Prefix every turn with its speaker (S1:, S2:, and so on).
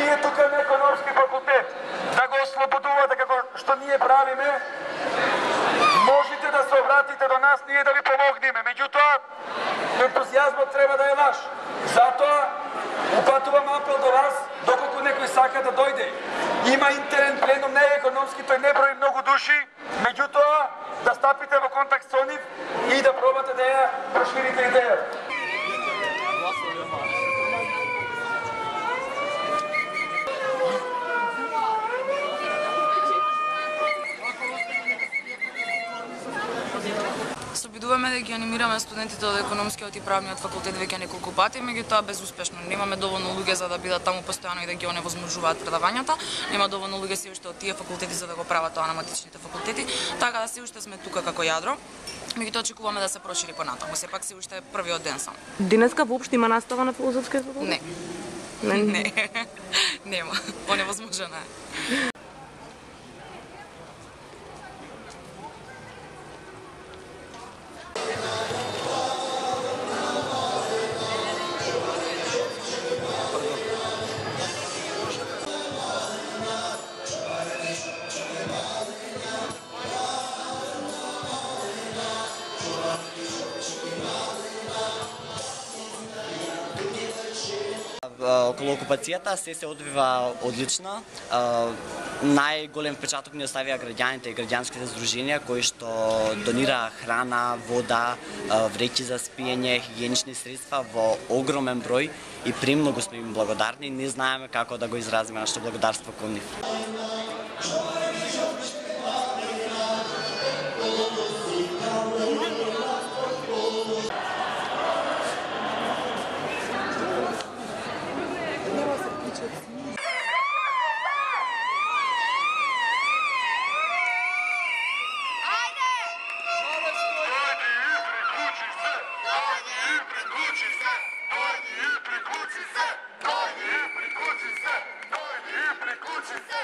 S1: ние тука на економски факултет да го ослободувате како што ние правиме, можете да се обратите до нас, ние да ви помогнеме. Меѓутоа, ентузијазмот треба да е ваш. Затоа, упатувам апел до вас, доколку некој сака да дојде. Има интерен пленум, не е економски, тој не брои многу души, меѓутоа, да стапите во контакт со нив и да пробате да ја проширите идејата.
S2: Се обидуваме да ги анимираме студентите од економскиот и правниот факултет веќе неколку пати, меѓутоа безуспешно. Немаме доволно луѓе за да бидат таму постојано и да ги оневозможуваат предавањата. Нема доволно луѓе се уште од тие факултети за да го прават тоа на матичните факултети, така да се уште сме тука како јадро. Меѓутоа очекуваме да се прошири понатаму. Сепак се уште првиот ден сам.
S3: Денеска воопшто има настава на филозофскиот факултет?
S2: Не. Нема. Оневозможена е.
S4: Околу окупацијата се одвива одлично. Најголем впечаток ни оставија граѓаните и граѓанските здруженија кои што донираа храна, вода, вреќи за спиење, хигиенични средства во огромен број и премногу сме им благодарни. Не знаеме како да го изразиме нашето благодарство кон нив.
S1: Приключи се!